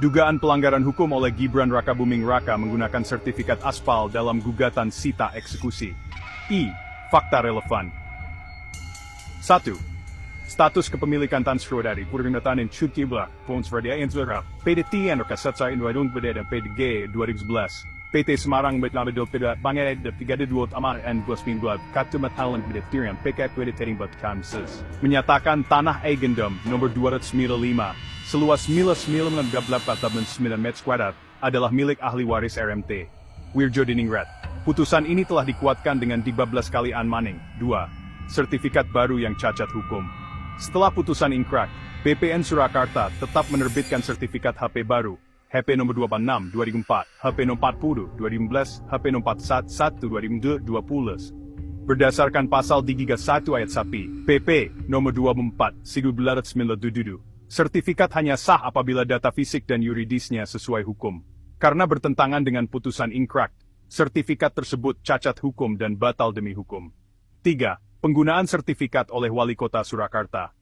Dugaan pelanggaran hukum oleh Gibran Rakabuming Raka menggunakan sertifikat aspal dalam gugatan sita eksekusi. Fakta relevan. 1. Status kepemilikan Tan Sriwedari Purnatan in Chutibla, Ponsverdia Inzura, PDT and Kasatsa in Wadung Beda PDG 2011. PT Semarang Betnabedil Peda Bangai de 32 Amar and Glasmin Blood, Katumat Island Bedetirian, PK Queditating But Kamses. Menyatakan tanah Eigendom nomor 295, seluas 9,9 met kuadrat, adalah milik ahli waris RMT, Wirjo Diningrat. Putusan ini telah dikuatkan dengan 13 kali maning. 2. Sertifikat baru yang cacat hukum. Setelah putusan ingkrah, BPN Surakarta tetap menerbitkan sertifikat HP baru, HP nomor 26 2004, HP nomor 40 2011, HP nomor 41 2020. Berdasarkan pasal 31 ayat 1, PP nomor 24 1997. Sertifikat hanya sah apabila data fisik dan yuridisnya sesuai hukum. Karena bertentangan dengan putusan ingkrah, sertifikat tersebut cacat hukum dan batal demi hukum. 3. Penggunaan sertifikat oleh Wali Kota Surakarta.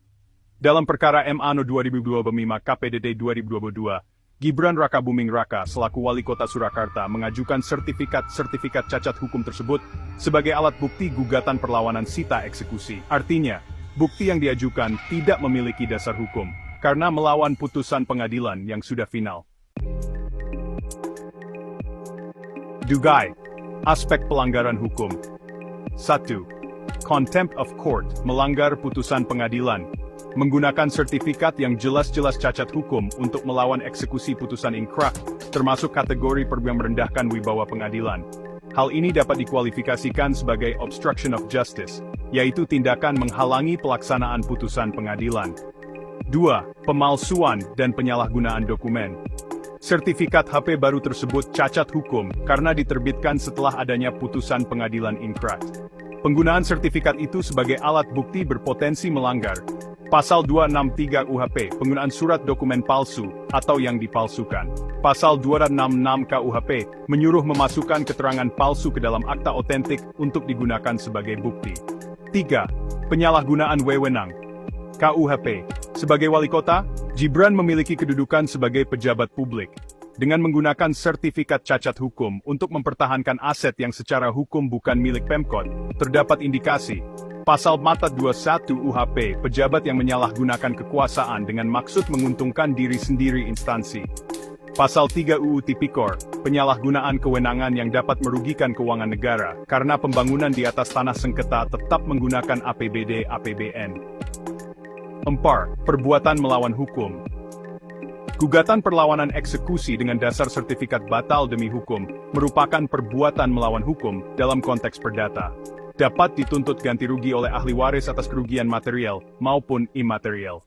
Dalam perkara MA No 2025 KPDD 2022, Gibran Rakabuming Raka selaku Wali Kota Surakarta mengajukan sertifikat cacat hukum tersebut sebagai alat bukti gugatan perlawanan sita eksekusi. Artinya, bukti yang diajukan tidak memiliki dasar hukum, karena melawan putusan pengadilan yang sudah final. Dugaan aspek pelanggaran hukum. 1. Contempt of court, melanggar putusan pengadilan, menggunakan sertifikat yang jelas-jelas cacat hukum untuk melawan eksekusi putusan ingkrah, termasuk kategori yang merendahkan wibawa pengadilan. Hal ini dapat dikualifikasikan sebagai obstruction of justice, yaitu tindakan menghalangi pelaksanaan putusan pengadilan. 2. Pemalsuan dan penyalahgunaan dokumen. Sertifikat HP baru tersebut cacat hukum karena diterbitkan setelah adanya putusan pengadilan ingkrah. Penggunaan sertifikat itu sebagai alat bukti berpotensi melanggar Pasal 263 UHP, penggunaan surat dokumen palsu atau yang dipalsukan. Pasal 266 KUHP, menyuruh memasukkan keterangan palsu ke dalam akta otentik untuk digunakan sebagai bukti. 3. Penyalahgunaan wewenang. KUHP, sebagai wali kota, Gibran memiliki kedudukan sebagai pejabat publik. Dengan menggunakan sertifikat cacat hukum untuk mempertahankan aset yang secara hukum bukan milik Pemkot, terdapat indikasi Pasal Mata 21 UHP, pejabat yang menyalahgunakan kekuasaan dengan maksud menguntungkan diri sendiri instansi. Pasal 3 UU Tipikor, penyalahgunaan kewenangan yang dapat merugikan keuangan negara, karena pembangunan di atas tanah sengketa tetap menggunakan APBD/APBN. 4. Perbuatan melawan hukum. Gugatan perlawanan eksekusi dengan dasar sertifikat batal demi hukum, merupakan perbuatan melawan hukum dalam konteks perdata. Dapat dituntut ganti rugi oleh ahli waris atas kerugian material maupun imaterial.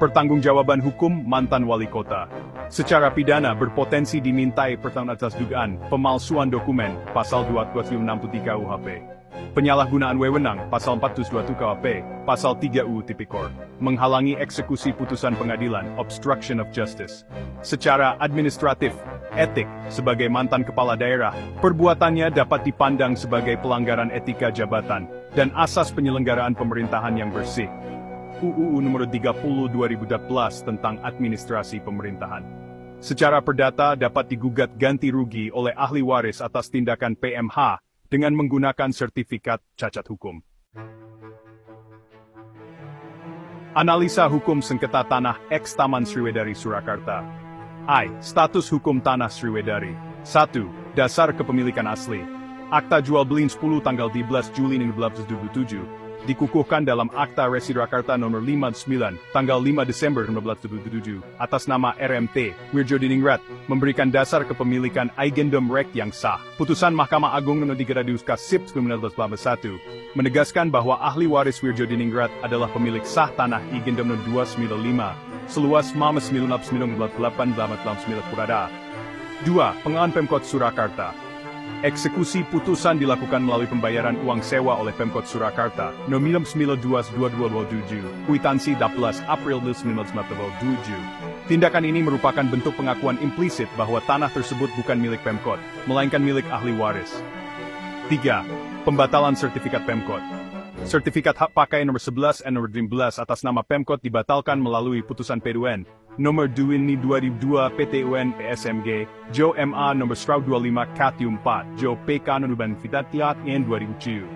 Pertanggungjawaban hukum mantan wali kota. Secara pidana berpotensi dimintai pertanggungan atas dugaan pemalsuan dokumen, Pasal 263 UHP. Penyalahgunaan wewenang, Pasal 427 KUHP, Pasal 3 UU Tipikor. Menghalangi eksekusi putusan pengadilan, obstruction of justice. Secara administratif, etik, sebagai mantan kepala daerah, perbuatannya dapat dipandang sebagai pelanggaran etika jabatan, dan asas penyelenggaraan pemerintahan yang bersih. UU Nomor 30 2014 tentang Administrasi Pemerintahan. Secara perdata dapat digugat ganti rugi oleh ahli waris atas tindakan PMH, dengan menggunakan sertifikat cacat hukum. Analisa hukum sengketa tanah eks Taman Sriwedari Surakarta. Status hukum tanah Sriwedari. 1. Dasar kepemilikan asli. Akta jual beli 10 tanggal 12 Juli 1977, dikukuhkan dalam Akta Resi Surakarta nomor 59, tanggal 5 Desember 1977, atas nama RMT, Wirjo Diningrat, memberikan dasar kepemilikan Eigendom Rek yang sah. Putusan Mahkamah Agung nomor 3 Kasip 1981, menegaskan bahwa ahli waris Wirjo Diningrat adalah pemilik sah tanah Eigendom nomor 295, seluas 9,988 kurada. 2. Pengelolaan Pemkot Surakarta. Eksekusi putusan dilakukan melalui pembayaran uang sewa oleh Pemkot Surakarta, nomor 92227, kwitansi 12 April 1997. Tindakan ini merupakan bentuk pengakuan implisit bahwa tanah tersebut bukan milik Pemkot, melainkan milik ahli waris. 3. Pembatalan sertifikat Pemkot. Sertifikat hak pakai nomor 11 dan nomor 15 atas nama Pemkot dibatalkan melalui putusan P2N nomor 2 ini 2002 PTUN PSMG, Jo MA nomor 125 Katium 4, Jo PK Nunuban Fitatiat N 2007.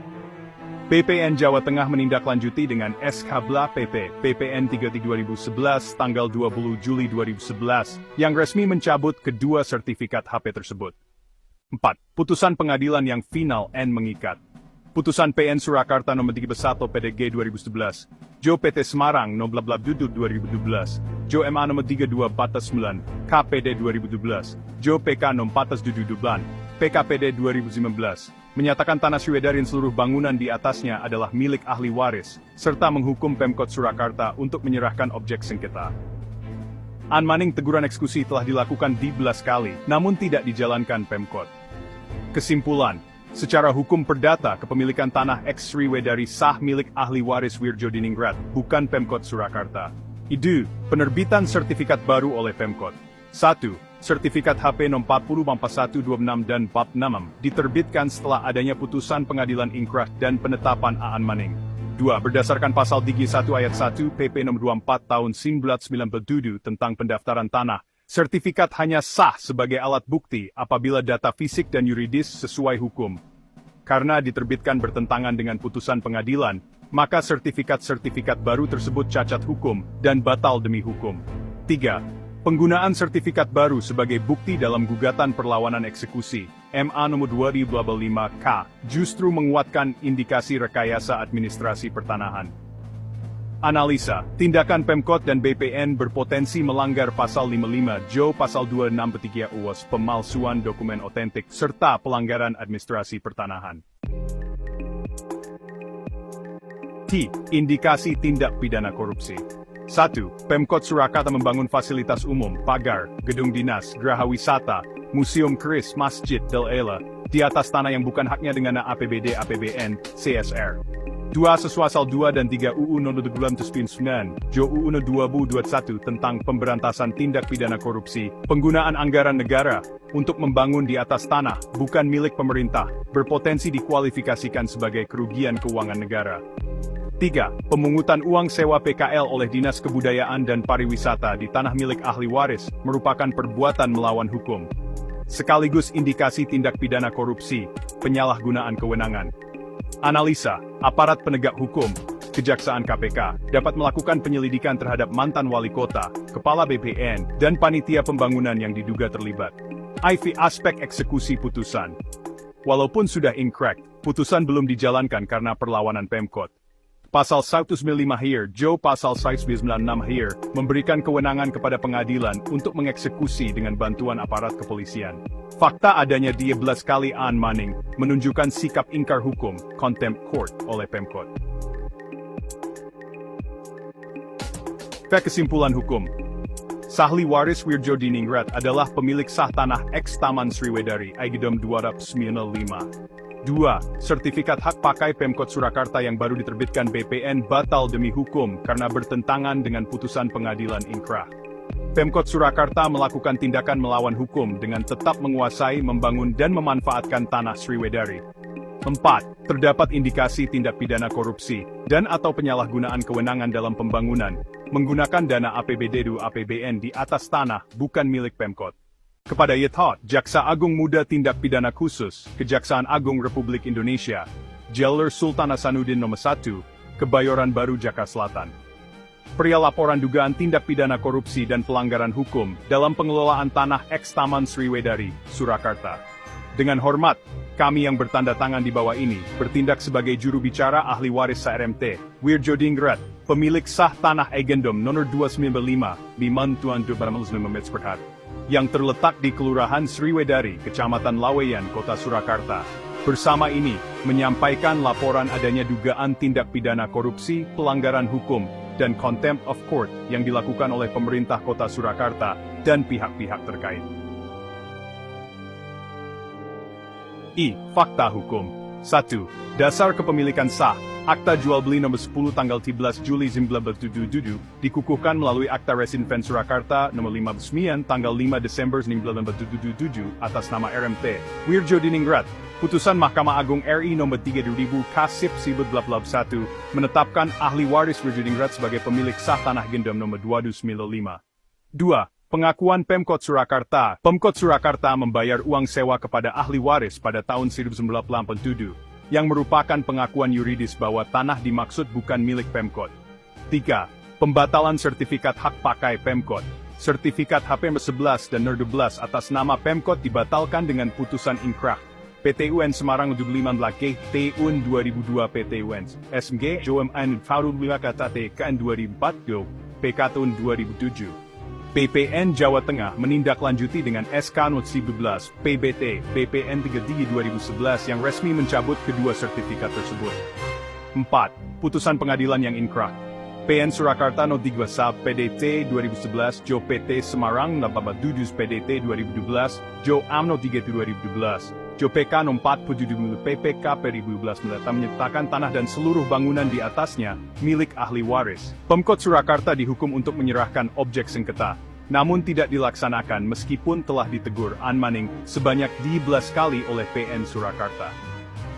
PPN Jawa Tengah menindaklanjuti dengan SK-BLA PP, PPN 33 2011 tanggal 20 Juli 2011, yang resmi mencabut kedua sertifikat HP tersebut. 4. Putusan pengadilan yang final and mengikat. Putusan PN Surakarta nomor 31 PDG 2011, Jo PT Semarang nomor Blablabdudut 2012, Jo MA nomor 3249, KPD 2012, Jo PK nomor 422, PKPD 2015, menyatakan tanah Sriwedari dan seluruh bangunan di atasnya adalah milik ahli waris, serta menghukum Pemkot Surakarta untuk menyerahkan objek sengketa. Anmaning teguran eksekusi telah dilakukan 12 kali, namun tidak dijalankan Pemkot. Kesimpulan, secara hukum perdata kepemilikan tanah X Sriwedari sah milik ahli waris Wirjodiningrat, bukan Pemkot Surakarta. Itu, penerbitan sertifikat baru oleh Pemkot. 1. Sertifikat HP No. 40/4126 dan 46 diterbitkan setelah adanya putusan pengadilan ingkrah dan penetapan Aan Maning. 2. Berdasarkan pasal 31 ayat 1 PP No. 24 tahun 1997 tentang pendaftaran tanah, sertifikat hanya sah sebagai alat bukti apabila data fisik dan yuridis sesuai hukum. Karena diterbitkan bertentangan dengan putusan pengadilan, maka sertifikat-sertifikat baru tersebut cacat hukum dan batal demi hukum. 3. Penggunaan sertifikat baru sebagai bukti dalam gugatan perlawanan eksekusi, MA nomor 2025K, justru menguatkan indikasi rekayasa administrasi pertanahan. Analisa, tindakan Pemkot dan BPN berpotensi melanggar pasal 55 Jo pasal 26 UUS pemalsuan dokumen otentik serta pelanggaran administrasi pertanahan. T. Indikasi tindak pidana korupsi. 1. Pemkot Surakarta membangun fasilitas umum, pagar, gedung dinas, geraha wisata, museum keris, masjid, Ela, di atas tanah yang bukan haknya dengan APBD APBN, CSR. 2. Sesuai pasal 2 dan 3 UU No. 29 Jo UU No. 2021 tentang pemberantasan tindak pidana korupsi, penggunaan anggaran negara untuk membangun di atas tanah, bukan milik pemerintah, berpotensi dikualifikasikan sebagai kerugian keuangan negara. 3. Pemungutan uang sewa PKL oleh Dinas Kebudayaan dan Pariwisata di tanah milik ahli waris merupakan perbuatan melawan hukum, sekaligus indikasi tindak pidana korupsi, penyalahgunaan kewenangan. Analisa, aparat penegak hukum, Kejaksaan KPK, dapat melakukan penyelidikan terhadap mantan wali kota, kepala BPN, dan panitia pembangunan yang diduga terlibat. IV aspek eksekusi putusan. Walaupun sudah inkrah, putusan belum dijalankan karena perlawanan Pemkot. Pasal 195 HIR, Jo Pasal 196 HIR, memberikan kewenangan kepada pengadilan untuk mengeksekusi dengan bantuan aparat kepolisian. Fakta adanya 12 kali Aan Maning, menunjukkan sikap ingkar hukum, contempt court, oleh Pemkot. Kesimpulan hukum. Sahli waris Wirjodiningrat adalah pemilik sah tanah X Taman Sriwedari, Aigedom 295. 2. Sertifikat hak pakai Pemkot Surakarta yang baru diterbitkan BPN batal demi hukum karena bertentangan dengan putusan pengadilan ingkrah. Pemkot Surakarta melakukan tindakan melawan hukum dengan tetap menguasai, membangun dan memanfaatkan tanah Sriwedari. 4. Terdapat indikasi tindak pidana korupsi dan atau penyalahgunaan kewenangan dalam pembangunan, menggunakan dana APBD dan APBN di atas tanah bukan milik Pemkot. Kepada Yethot, Jaksa Agung Muda Tindak Pidana Khusus, Kejaksaan Agung Republik Indonesia, Jailer Sultan Hasanuddin Nomor 1, Kebayoran Baru, Jakarta Selatan. Perihal laporan dugaan tindak pidana korupsi dan pelanggaran hukum dalam pengelolaan tanah X Taman Sriwedari, Surakarta. Dengan hormat, kami yang bertanda tangan di bawah ini, bertindak sebagai juru bicara ahli waris SRMT, Wirjodiningrat, pemilik sah tanah Agendom nomor 295, Bimantuan Dubaramelsnumemetspert, yang terletak di Kelurahan Sriwedari, Kecamatan Laweyan, Kota Surakarta. Bersama ini, menyampaikan laporan adanya dugaan tindak pidana korupsi, pelanggaran hukum, dan contempt of court yang dilakukan oleh pemerintah Kota Surakarta dan pihak-pihak terkait. Fakta hukum. 1. Dasar kepemilikan sah. Akta jual beli nomor 10 tanggal 13 Juli 1977 dikukuhkan melalui Akta Residence Surakarta nomor 59 tanggal 5 Desember 1977 atas nama RMT, Wirjodiningrat, Putusan Mahkamah Agung RI nomor 3000 Kasip 1981 menetapkan ahli waris Rujudingrat sebagai pemilik sah tanah gendam nomor 295. 2. Pengakuan Pemkot Surakarta. Pemkot Surakarta membayar uang sewa kepada ahli waris pada tahun 1987, yang merupakan pengakuan yuridis bahwa tanah dimaksud bukan milik Pemkot. 3. Pembatalan sertifikat hak pakai Pemkot. Sertifikat HP 11 dan NER 12 atas nama Pemkot dibatalkan dengan putusan inkrah. PT UN Semarang 25 Lake Tahun 2002 PT UN SMG JOMN Farul Wilakat KN 2004 PK tahun 2007. PPN Jawa Tengah menindaklanjuti dengan SK Not 11 PBT PPN 33 2011 yang resmi mencabut kedua sertifikat tersebut. 4. Putusan pengadilan yang inkrah. PN Surakarta Not 3 Sab PDT 2011 Jo PT Semarang Nababa Dudus PDT 2012 Jo Amno 3 2012 Jo PK No 4 Pujudumulu PPK 2012 menyatakan tanah dan seluruh bangunan di atasnya milik ahli waris. Pemkot Surakarta dihukum untuk menyerahkan objek sengketa, namun tidak dilaksanakan meskipun telah ditegur Anmaning sebanyak 12 kali oleh PN Surakarta.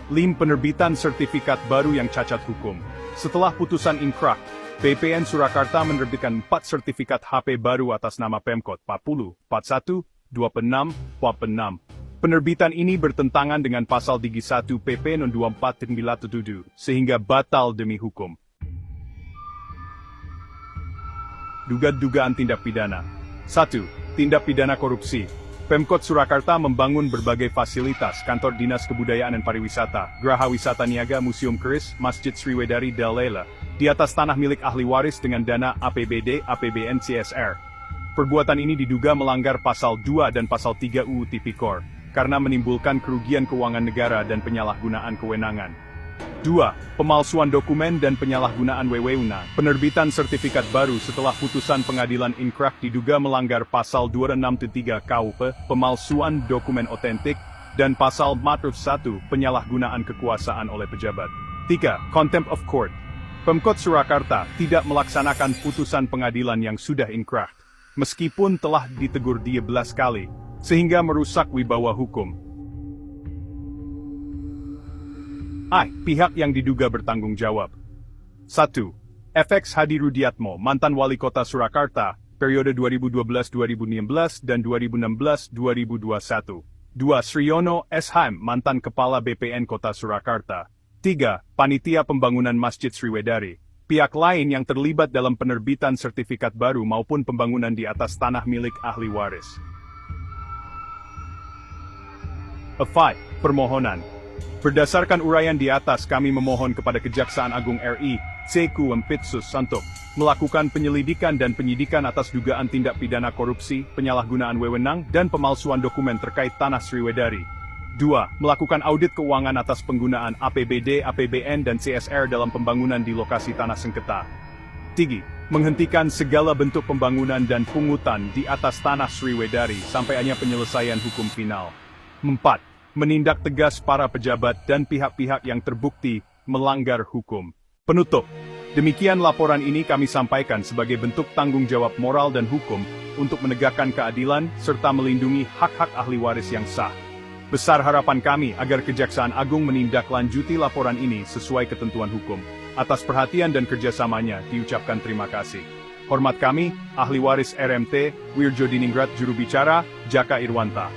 5. Penerbitan sertifikat baru yang cacat hukum. Setelah putusan inkrah, PPN Surakarta menerbitkan 4 sertifikat HP baru atas nama Pemkot 40, 41, 26, 46. Penerbitan ini bertentangan dengan pasal 31 PP No 2497, sehingga batal demi hukum. Dugaan tindak pidana. 1. Tindak pidana korupsi. Pemkot Surakarta membangun berbagai fasilitas, kantor dinas kebudayaan dan pariwisata, geraha wisata niaga, museum keris, masjid Sriwedari Dalela, di atas tanah milik ahli waris dengan dana APBD, APBN, CSR. Perbuatan ini diduga melanggar pasal 2 dan pasal 3 UU Tipikor, karena menimbulkan kerugian keuangan negara dan penyalahgunaan kewenangan. 2. Pemalsuan dokumen dan penyalahgunaan wewenang. Penerbitan sertifikat baru setelah putusan pengadilan inkrah diduga melanggar pasal 263 KUP, pemalsuan dokumen otentik, dan pasal 41 penyalahgunaan kekuasaan oleh pejabat. 3. Contempt of court. Pemkot Surakarta tidak melaksanakan putusan pengadilan yang sudah inkrah, meskipun telah ditegur 12 kali, sehingga merusak wibawa hukum. Pihak yang diduga bertanggung jawab. 1. FX Hadi Rudiatmo, mantan wali kota Surakarta, periode 2012-2016 dan 2016-2021. 2. Sriyono S. Haim, mantan kepala BPN Kota Surakarta. 3. Panitia Pembangunan Masjid Sriwedari. Pihak lain yang terlibat dalam penerbitan sertifikat baru maupun pembangunan di atas tanah milik ahli waris. 5. Permohonan. Berdasarkan uraian di atas, kami memohon kepada Kejaksaan Agung RI, CQ Empitsus Santok, melakukan penyelidikan dan penyidikan atas dugaan tindak pidana korupsi, penyalahgunaan wewenang, dan pemalsuan dokumen terkait tanah Sriwedari. 2. Melakukan audit keuangan atas penggunaan APBD, APBN, dan CSR dalam pembangunan di lokasi tanah sengketa. 3. Menghentikan segala bentuk pembangunan dan pungutan di atas tanah Sriwedari sampai hanya penyelesaian hukum final. 4. Menindak tegas para pejabat dan pihak-pihak yang terbukti melanggar hukum. Penutup. Demikian laporan ini kami sampaikan sebagai bentuk tanggung jawab moral dan hukum untuk menegakkan keadilan serta melindungi hak-hak ahli waris yang sah. Besar harapan kami agar Kejaksaan Agung menindaklanjuti laporan ini sesuai ketentuan hukum. Atas perhatian dan kerjasamanya diucapkan terima kasih. Hormat kami, Ahli Waris RMT, Wirjo Diningrat Juru Bicara, Jaka Irwanta.